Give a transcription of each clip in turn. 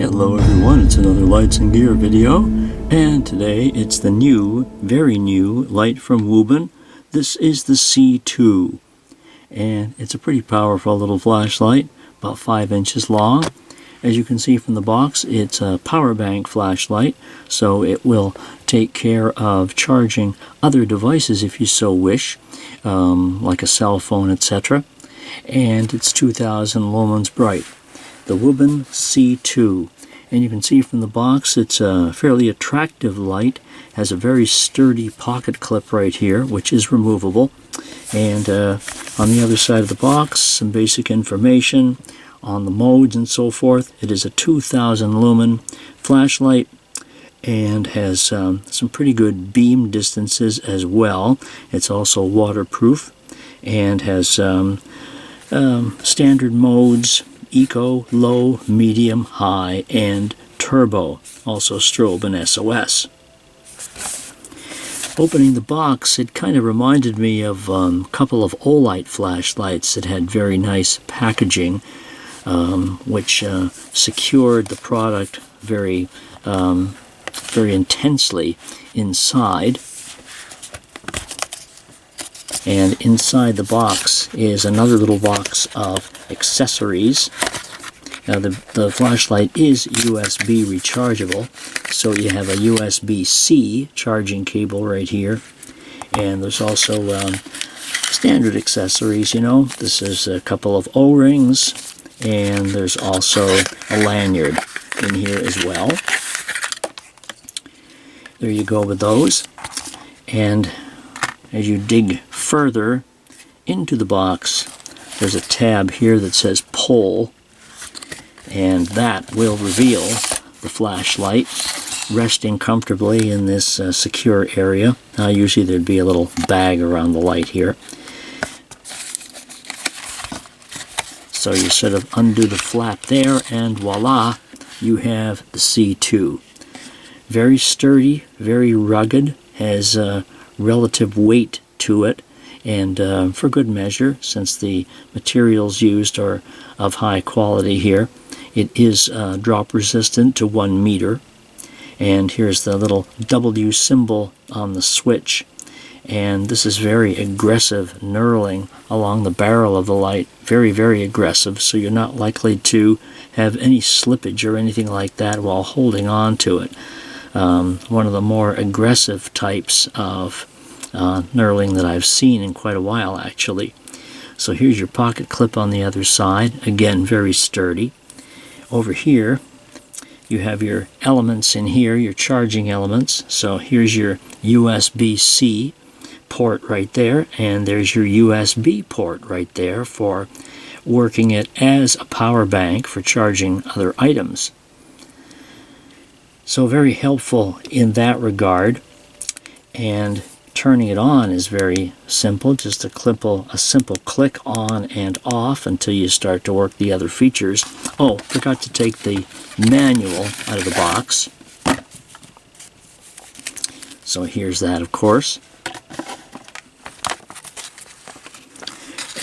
Hello everyone, it's another Lights and Gear video, and today it's the new, very new light from Wuben. This is the C2, and it's a pretty powerful little flashlight, about 5 inches long. As you can see from the box, it's a power bank flashlight, so it will take care of charging other devices if you so wish, like a cell phone, etc. And it's 2000 lumens bright. The Wuben C2, and you can see from the box it's a fairly attractive light, has a very sturdy pocket clip right here which is removable, and on the other side of the box some basic information on the modes and so forth. It is a 2000 lumen flashlight and has some pretty good beam distances as well. It's also waterproof and has standard modes: Eco, Low, Medium, High, and Turbo. Also strobe and SOS. Opening the box, it kind of reminded me of a couple of Olight flashlights that had very nice packaging, which secured the product very intensely inside. And inside the box is another little box of accessories. Now the flashlight is USB rechargeable, so you have a USB-C charging cable right here, and there's also standard accessories, you know. This is a couple of O-rings, and there's also a lanyard in here as well. There you go with those. And as you dig further into the box, there's a tab here that says pull, and that will reveal the flashlight resting comfortably in this secure area. Usually there'd be a little bag around the light here. So you sort of undo the flap there, and voila, you have the C2. Very sturdy, very rugged, has relative weight to it, and for good measure, since the materials used are of high quality here. It is drop resistant to 1 meter, and here's the little W symbol on the switch, and this is very aggressive knurling along the barrel of the light. Very, very aggressive, so you're not likely to have any slippage or anything like that while holding on to it. One of the more aggressive types of knurling that I've seen in quite a while, actually. So here's your pocket clip on the other side, again very sturdy. Over here you have your elements in here, your charging elements. So here's your USB-C port right there, and there's your USB port right there for working it as a power bank for charging other items. So very helpful in that regard, and turning it on is very simple. Just a simple click on and off until you start to work the other features. Oh, forgot to take the manual out of the box. So here's that, of course.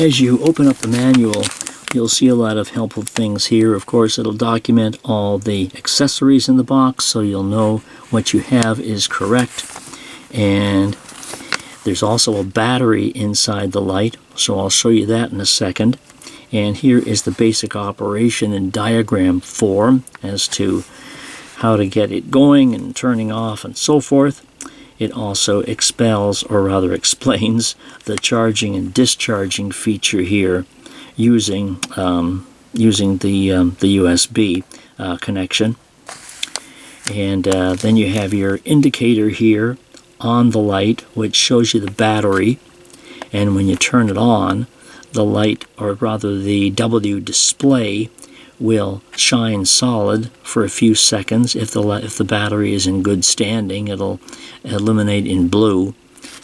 As you open up the manual, you'll see a lot of helpful things here. Of course, it'll document all the accessories in the box, so you'll know what you have is correct. And there's also a battery inside the light, so I'll show you that in a second. And here is the basic operation in diagram form as to how to get it going and turning off and so forth. It also explains the charging and discharging feature here using the USB connection. And then you have your indicator here on the light, which shows you the battery, and when you turn it on, the light, or rather the W display, will shine solid for a few seconds. If the battery is in good standing, it'll illuminate in blue,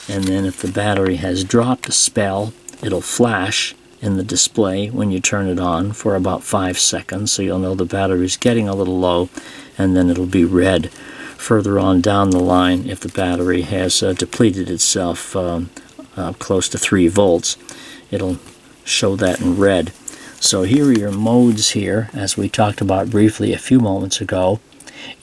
and then if the battery has dropped a spell, it'll flash in the display when you turn it on for about 5 seconds, so you'll know the battery's getting a little low, and then it'll be red further on down the line if the battery has depleted itself close to 3 volts. It'll show that in red. So here are your modes here, as we talked about briefly a few moments ago.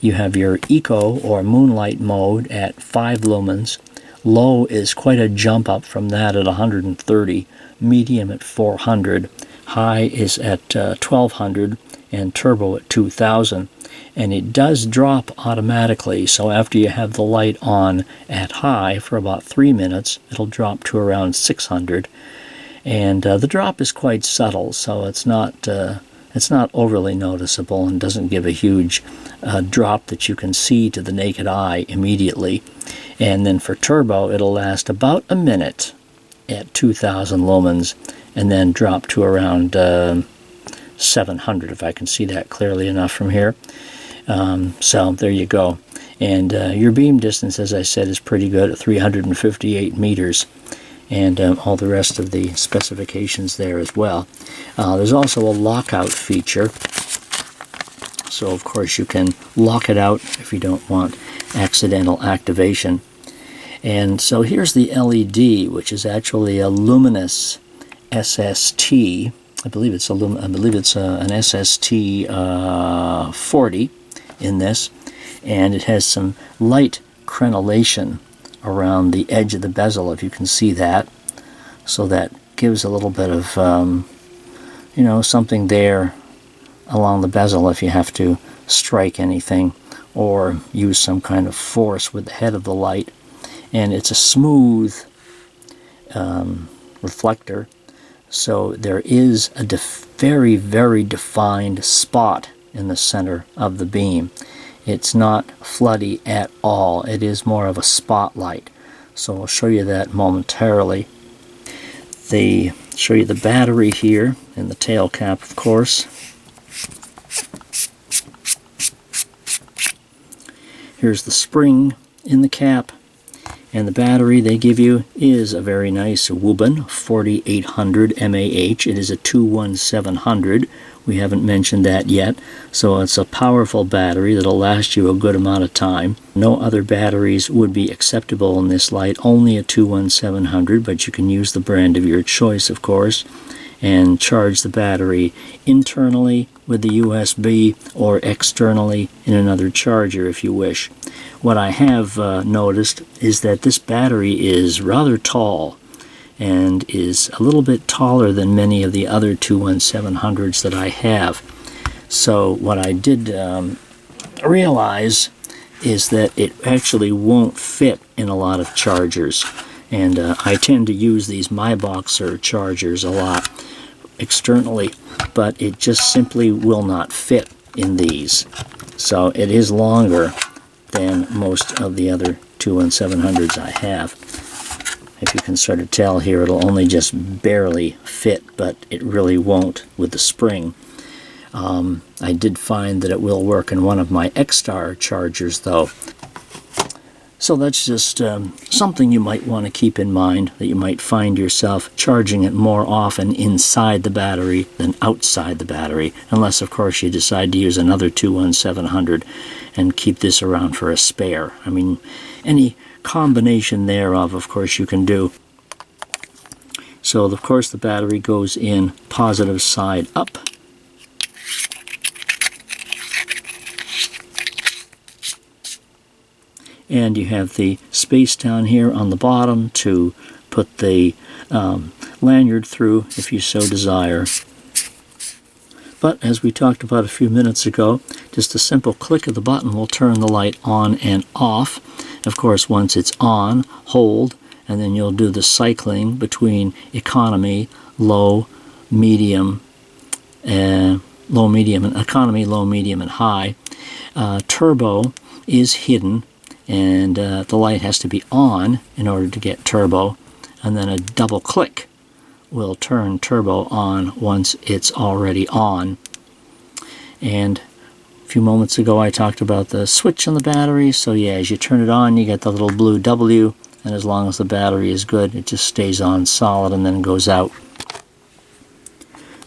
You have your Eco or Moonlight mode at 5 lumens. Low is quite a jump up from that at 130, medium at 400, high is at 1200, and turbo at 2000. And it does drop automatically, so after you have the light on at high for about 3 minutes, it'll drop to around 600. And the drop is quite subtle, so it's not overly noticeable and doesn't give a huge drop that you can see to the naked eye immediately. And then for turbo, it'll last about a minute at 2000 lumens and then drop to around 700, if I can see that clearly enough from here. So there you go. And your beam distance, as I said, is pretty good at 358 meters. And all the rest of the specifications there as well. There's also a lockout feature, so of course you can lock it out if you don't want accidental activation. And so here's the LED, which is actually a Luminus SST. I believe it's an SST-40 in this, and it has some light crenellation around the edge of the bezel, if you can see that. So that gives a little bit of, something there along the bezel if you have to strike anything or use some kind of force with the head of the light. And it's a smooth reflector, so there is a very, very defined spot in the center of the beam. It's not floody at all. It is more of a spotlight. So I'll show you that momentarily. They show you the battery here and the tail cap, of course. Here's the spring in the cap. And the battery they give you is a very nice Wuben 4800 mAh. It is a 21700. We haven't mentioned that yet. So it's a powerful battery that'll last you a good amount of time. No other batteries would be acceptable in this light, only a 21700, but you can use the brand of your choice, of course, and charge the battery internally with the USB or externally in another charger if you wish. What I have noticed is that this battery is rather tall and is a little bit taller than many of the other 21700s that I have. So what I did realize is that it actually won't fit in a lot of chargers. And I tend to use these MyBoxer chargers a lot externally, but it just simply will not fit in these. So it is longer than most of the other 21700s I have. If you can sort of tell here, it'll only just barely fit, but it really won't with the spring. I did find that it will work in one of my X-Star chargers, though. So that's just something you might want to keep in mind, that you might find yourself charging it more often inside the battery than outside the battery, unless, of course, you decide to use another 21700 and keep this around for a spare. I mean, any combination thereof, of course, you can do. So, of course, the battery goes in positive side up. And you have the space down here on the bottom to put the lanyard through if you so desire. But as we talked about a few minutes ago, just a simple click of the button will turn the light on and off. Of course, once it's on, hold, and then you'll do the cycling between economy, low, medium, and economy, low, medium, and high. Turbo is hidden, and the light has to be on in order to get turbo, and then a double click will turn turbo on once it's already on. And a few moments ago I talked about the switch on the battery, so yeah, as you turn it on you get the little blue W, and as long as the battery is good it just stays on solid and then goes out.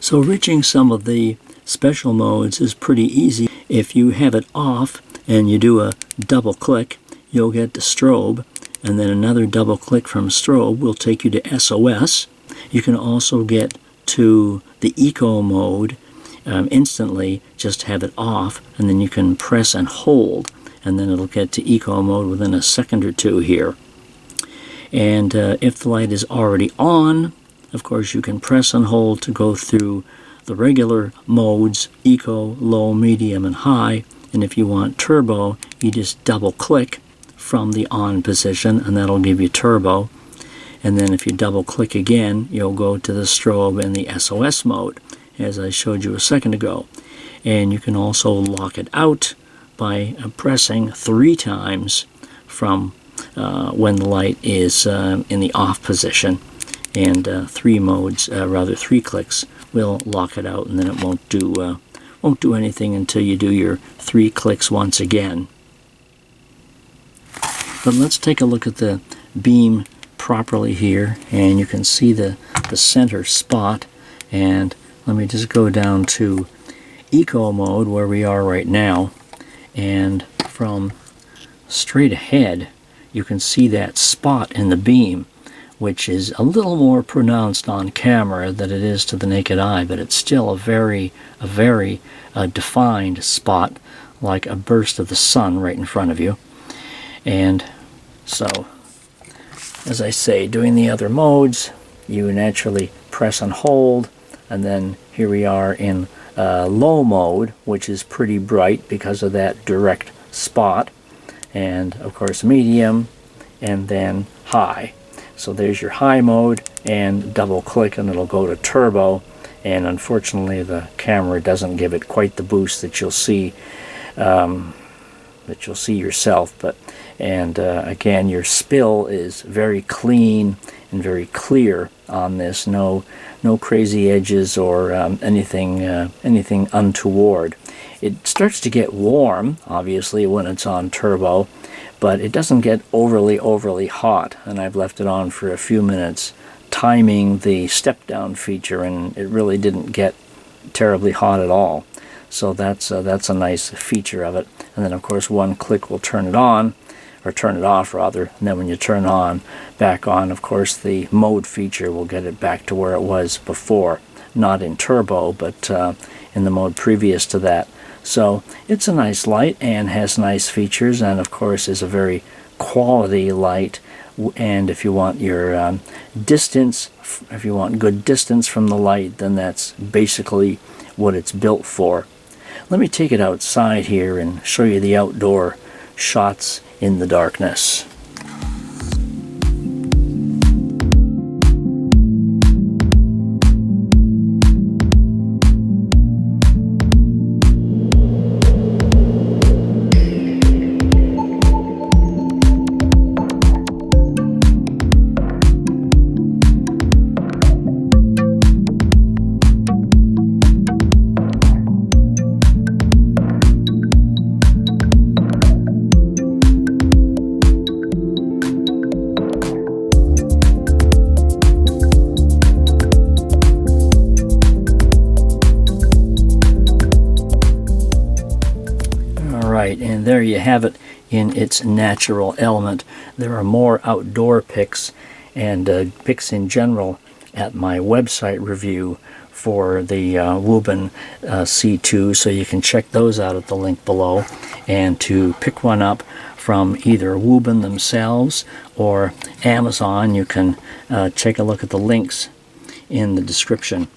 So reaching some of the special modes is pretty easy. If you have it off and you do a double click, you'll get to strobe, and then another double click from strobe will take you to SOS. You can also get to the eco mode instantly, just have it off, and then you can press and hold, and then it'll get to eco mode within a second or two here. And if the light is already on, of course you can press and hold to go through the regular modes, eco, low, medium, and high. And if you want turbo, you just double click from the on position, and that'll give you turbo. And then if you double click again, you'll go to the strobe and the SOS mode, as I showed you a second ago. And you can also lock it out by pressing 3 times from when the light is in the off position. And 3 clicks will lock it out, and then it won't do anything until you do your 3 clicks once again. But let's take a look at the beam properly here, and you can see the center spot. And let me just go down to eco mode where we are right now, and from straight ahead you can see that spot in the beam, which is a little more pronounced on camera than it is to the naked eye, but it's still a very defined spot, like a burst of the sun right in front of you. And so, as I say, doing the other modes, you naturally press and hold, and then here we are in low mode, which is pretty bright because of that direct spot, and of course medium, and then high. So there's your high mode, and double click and it'll go to turbo. And unfortunately the camera doesn't give it quite the boost that you'll see yourself. But again, your spill is very clean and very clear on this. No crazy edges or anything untoward. It starts to get warm, obviously, when it's on turbo, but it doesn't get overly hot. And I've left it on for a few minutes, timing the step down feature, and it really didn't get terribly hot at all. So that's a nice feature of it. And then of course 1 click will turn it on, or turn it off rather, and then when you turn back on, of course the mode feature will get it back to where it was before, not in turbo, but in the mode previous to that. So it's a nice light and has nice features, and of course is a very quality light. And if you want your distance, if you want good distance from the light, then that's basically what it's built for. Let me take it outside here and show you the outdoor shots in the darkness. And there you have it in its natural element. There are more outdoor pics and pics in general at my website review for the Wuben C2, so you can check those out at the link below. And to pick one up from either Wuben themselves or Amazon, you can take a look at the links in the description.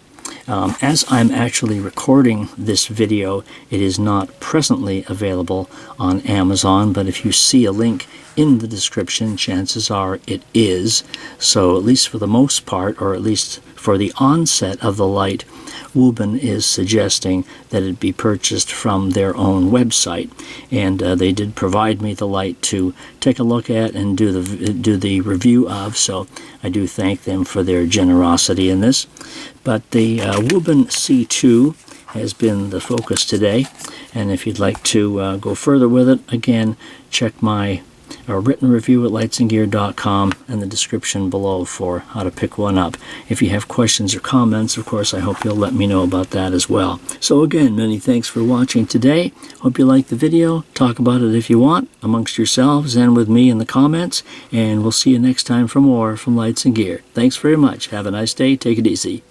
As I'm actually recording this video, it is not presently available on Amazon, but if you see a link in the description, chances are it is. So at least for the most part, or at least for the onset of the light, Wuben is suggesting that it be purchased from their own website, and they did provide me the light to take a look at and do the review of, so I do thank them for their generosity in this. But the Wuben C2 has been the focus today, and if you'd like to go further with it, again, check my written review at lightsandgear.com and the description below for how to pick one up. If you have questions or comments, of course, I hope you'll let me know about that as well. So again, many thanks for watching today. Hope you liked the video. Talk about it if you want, amongst yourselves and with me in the comments, and we'll see you next time for more from Lights and Gear. Thanks very much. Have a nice day. Take it easy.